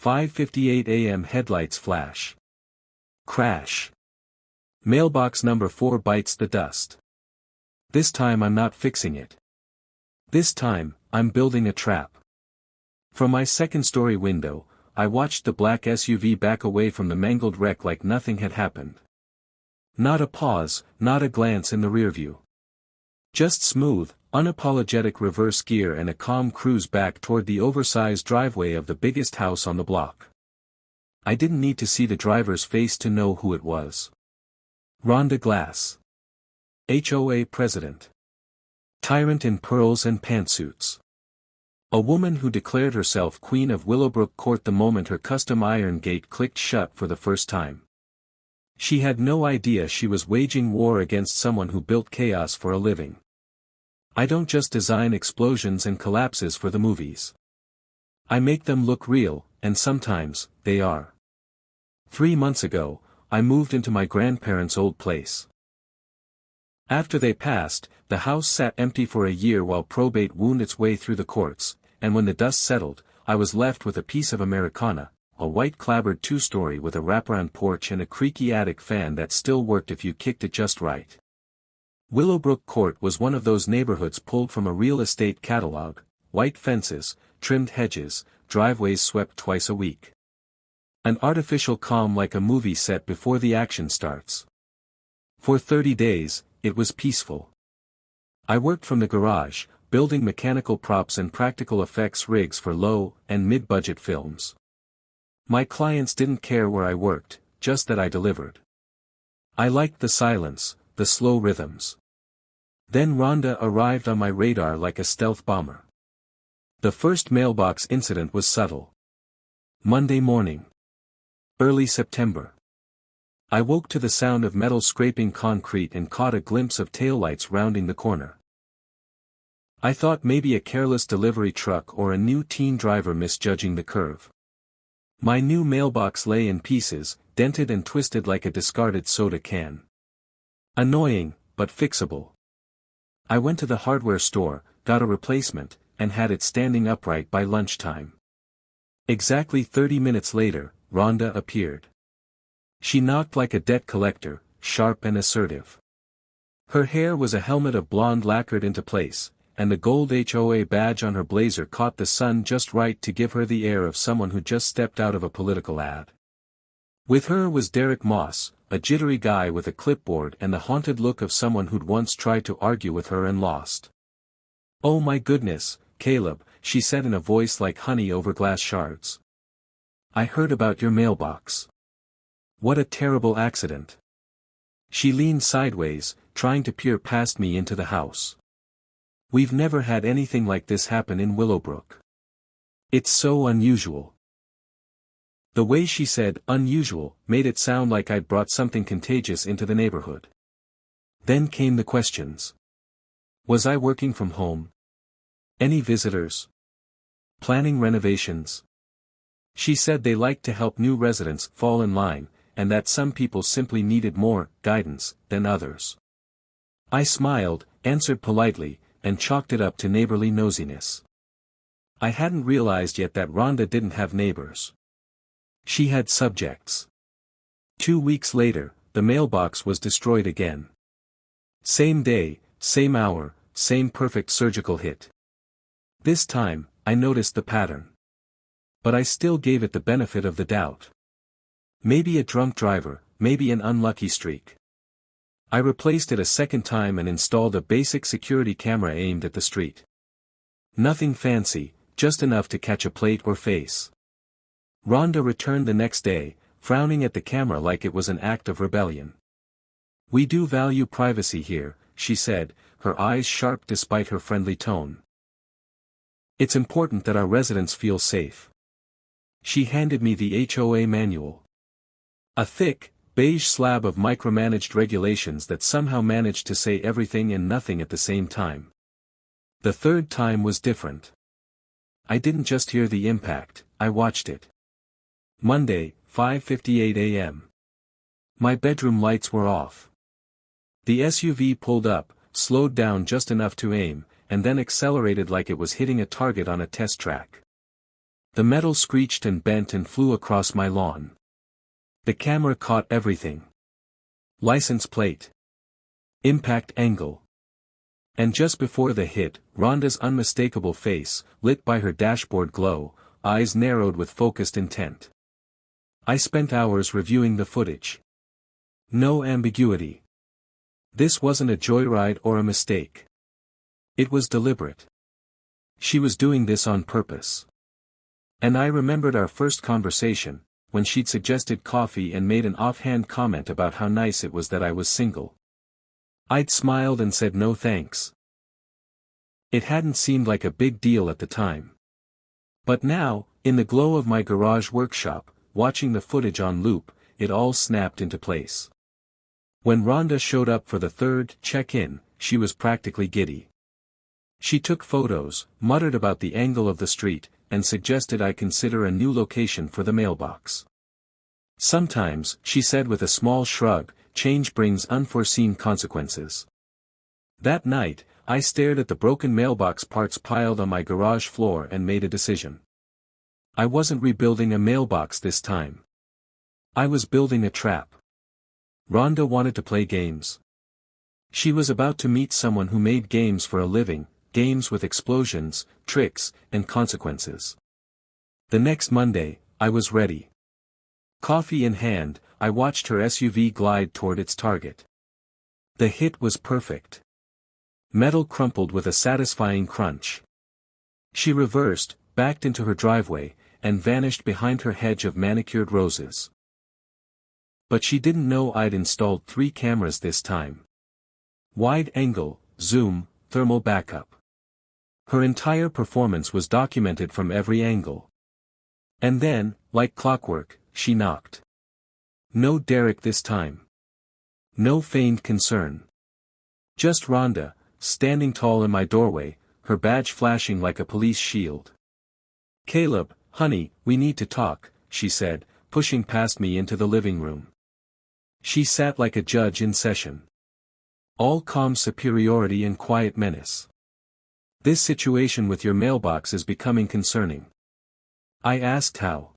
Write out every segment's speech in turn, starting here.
5:58 a.m. Headlights flash. Crash. Mailbox number 4 bites the dust. This time I'm not fixing it. This time, I'm building a trap. From my second-story window, I watched the black SUV back away from the mangled wreck like nothing had happened. Not a pause, not a glance in the rearview. Just smooth, unapologetic reverse gear and a calm cruise back toward the oversized driveway of the biggest house on the block. I didn't need to see the driver's face to know who it was. Rhonda Glass. HOA president. Tyrant in pearls and pantsuits. A woman who declared herself queen of Willowbrook Court the moment her custom iron gate clicked shut for the first time. She had no idea she was waging war against someone who built chaos for a living. I don't just design explosions and collapses for the movies. I make them look real, and sometimes, they are. 3 months ago, I moved into my grandparents' old place. After they passed, the house sat empty for a year while probate wound its way through the courts, and when the dust settled, I was left with a piece of Americana, a white clapboard 2-story with a wraparound porch and a creaky attic fan that still worked if you kicked it just right. Willowbrook Court was one of those neighborhoods pulled from a real estate catalog: white fences, trimmed hedges, driveways swept twice a week. An artificial calm like a movie set before the action starts. For 30 days, it was peaceful. I worked from the garage, building mechanical props and practical effects rigs for low- and mid-budget films. My clients didn't care where I worked, just that I delivered. I liked the silence, the slow rhythms. Then Rhonda arrived on my radar like a stealth bomber. The first mailbox incident was subtle. Monday morning. Early September. I woke to the sound of metal scraping concrete and caught a glimpse of taillights rounding the corner. I thought maybe a careless delivery truck or a new teen driver misjudging the curve. My new mailbox lay in pieces, dented and twisted like a discarded soda can. Annoying, but fixable. I went to the hardware store, got a replacement, and had it standing upright by lunchtime. Exactly 30 minutes later, Rhonda appeared. She knocked like a debt collector, sharp and assertive. Her hair was a helmet of blonde lacquered into place, and the gold HOA badge on her blazer caught the sun just right to give her the air of someone who just stepped out of a political ad. With her was Derek Moss, a jittery guy with a clipboard and the haunted look of someone who'd once tried to argue with her and lost. "Oh my goodness, Caleb," she said in a voice like honey over glass shards. "I heard about your mailbox. What a terrible accident." She leaned sideways, trying to peer past me into the house. "We've never had anything like this happen in Willowbrook. It's so unusual." The way she said "unusual" made it sound like I'd brought something contagious into the neighborhood. Then came the questions. Was I working from home? Any visitors? Planning renovations? She said they liked to help new residents fall in line, and that some people simply needed more guidance than others. I smiled, answered politely, and chalked it up to neighborly nosiness. I hadn't realized yet that Rhonda didn't have neighbors. She had subjects. 2 weeks later, the mailbox was destroyed again. Same day, same hour, same perfect surgical hit. This time, I noticed the pattern. But I still gave it the benefit of the doubt. Maybe a drunk driver, maybe an unlucky streak. I replaced it a second time and installed a basic security camera aimed at the street. Nothing fancy, just enough to catch a plate or face. Rhonda returned the next day, frowning at the camera like it was an act of rebellion. "We do value privacy here," she said, her eyes sharp despite her friendly tone. "It's important that our residents feel safe." She handed me the HOA manual. A thick, beige slab of micromanaged regulations that somehow managed to say everything and nothing at the same time. The third time was different. I didn't just hear the impact, I watched it. Monday, 5:58 a.m. My bedroom lights were off. The SUV pulled up, slowed down just enough to aim, and then accelerated like it was hitting a target on a test track. The metal screeched and bent and flew across my lawn. The camera caught everything. License plate. Impact angle. And just before the hit, Rhonda's unmistakable face, lit by her dashboard glow, eyes narrowed with focused intent. I spent hours reviewing the footage. No ambiguity. This wasn't a joyride or a mistake. It was deliberate. She was doing this on purpose. And I remembered our first conversation, when she'd suggested coffee and made an offhand comment about how nice it was that I was single. I'd smiled and said no thanks. It hadn't seemed like a big deal at the time. But now, in the glow of my garage workshop, watching the footage on loop, it all snapped into place. When Rhonda showed up for the third check-in, she was practically giddy. She took photos, muttered about the angle of the street, and suggested I consider a new location for the mailbox. Sometimes, she said with a small shrug, change brings unforeseen consequences. That night, I stared at the broken mailbox parts piled on my garage floor and made a decision. I wasn't rebuilding a mailbox this time. I was building a trap. Rhonda wanted to play games. She was about to meet someone who made games for a living, games with explosions, tricks, and consequences. The next Monday, I was ready. Coffee in hand, I watched her SUV glide toward its target. The hit was perfect. Metal crumpled with a satisfying crunch. She reversed, backed into her driveway, and vanished behind her hedge of manicured roses. But she didn't know I'd installed 3 cameras this time. Wide angle, zoom, thermal backup. Her entire performance was documented from every angle. And then, like clockwork, she knocked. No Derek this time. No feigned concern. Just Rhonda, standing tall in my doorway, her badge flashing like a police shield. "Caleb, honey, we need to talk," she said, pushing past me into the living room. She sat like a judge in session. All calm superiority and quiet menace. "This situation with your mailbox is becoming concerning." I asked how.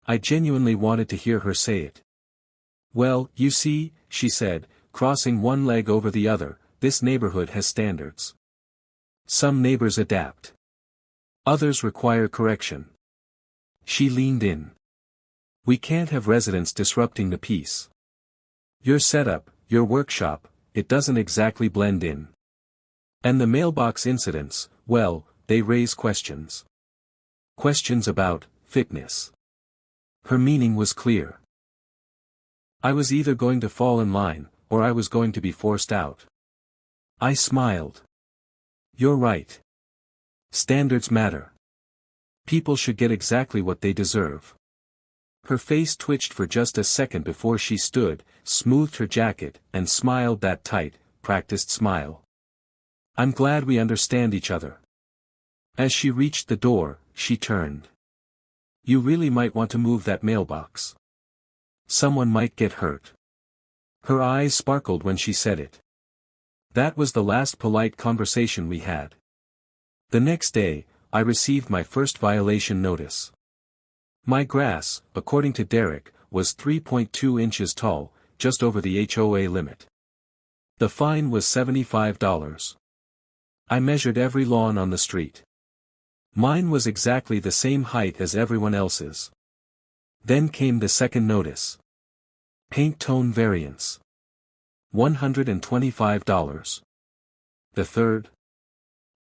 I genuinely wanted to hear her say it. "Well, you see," she said, crossing one leg over the other, "this neighborhood has standards. Some neighbors adapt. Others require correction." She leaned in. "We can't have residents disrupting the peace. Your setup, your workshop, it doesn't exactly blend in. And the mailbox incidents, well, they raise questions. Questions about fitness." Her meaning was clear. I was either going to fall in line, or I was going to be forced out. I smiled. "You're right. Standards matter. People should get exactly what they deserve." Her face twitched for just a second before she stood, smoothed her jacket, and smiled that tight, practiced smile. "I'm glad we understand each other." As she reached the door, she turned. "You really might want to move that mailbox. Someone might get hurt." Her eyes sparkled when she said it. That was the last polite conversation we had. The next day, I received my first violation notice. My grass, according to Derek, was 3.2 inches tall, just over the HOA limit. The fine was $75. I measured every lawn on the street. Mine was exactly the same height as everyone else's. Then came the second notice. Paint tone variance. $125. The third.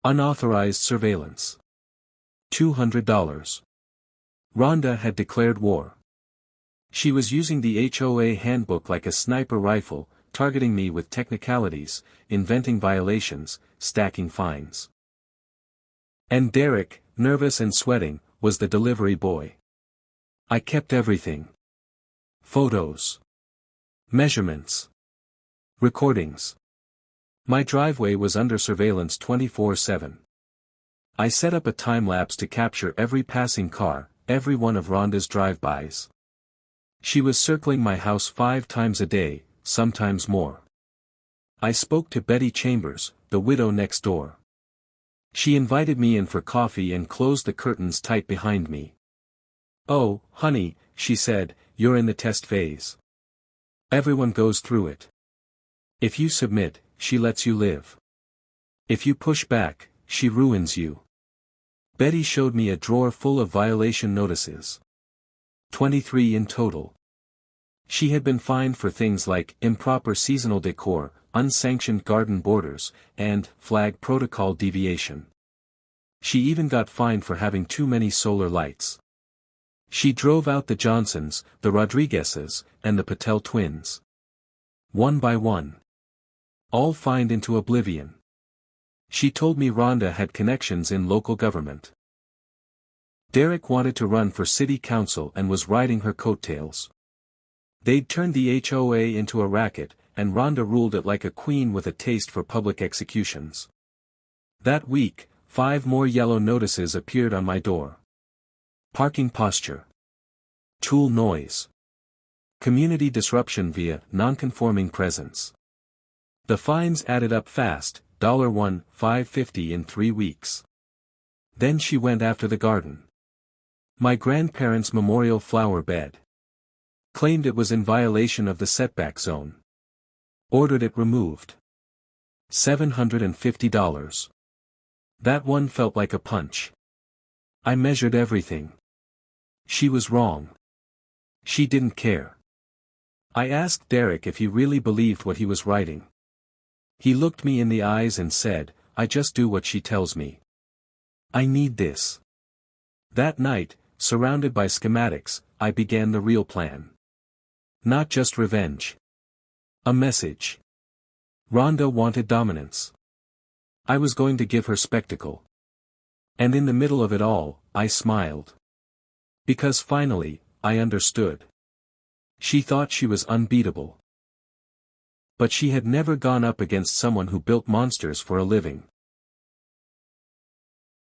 Unauthorized surveillance. $200. Rhonda had declared war. She was using the HOA handbook like a sniper rifle, targeting me with technicalities, inventing violations, stacking fines. And Derek, nervous and sweating, was the delivery boy. I kept everything. Photos. Measurements. Recordings. My driveway was under surveillance 24/7. I set up a time-lapse to capture every passing car, every one of Rhonda's drive-bys. She was circling my house 5 times a day, sometimes more. I spoke to Betty Chambers, the widow next door. She invited me in for coffee and closed the curtains tight behind me. "Oh, honey," she said, "you're in the test phase. Everyone goes through it. If you submit, she lets you live. If you push back, she ruins you." Betty showed me a drawer full of violation notices. 23 in total. She had been fined for things like improper seasonal decor, unsanctioned garden borders, and flag protocol deviation. She even got fined for having too many solar lights. She drove out the Johnsons, the Rodriguezes, and the Patel twins. One by one. All fined into oblivion. She told me Rhonda had connections in local government. Derek wanted to run for city council and was riding her coattails. They'd turned the HOA into a racket, and Rhonda ruled it like a queen with a taste for public executions. That week, 5 more yellow notices appeared on my door. Parking posture. Tool noise. Community disruption via non-conforming presence. The fines added up fast, $1, $5.50 in 3 weeks. Then she went after the garden. My grandparents' memorial flower bed. Claimed it was in violation of the setback zone. Ordered it removed. $750. That one felt like a punch. I measured everything. She was wrong. She didn't care. I asked Derek if he really believed what he was writing. He looked me in the eyes and said, "I just do what she tells me. I need this." That night, surrounded by schematics, I began the real plan. Not just revenge. A message. Rhonda wanted dominance. I was going to give her spectacle. And in the middle of it all, I smiled. Because finally, I understood. She thought she was unbeatable. But she had never gone up against someone who built monsters for a living.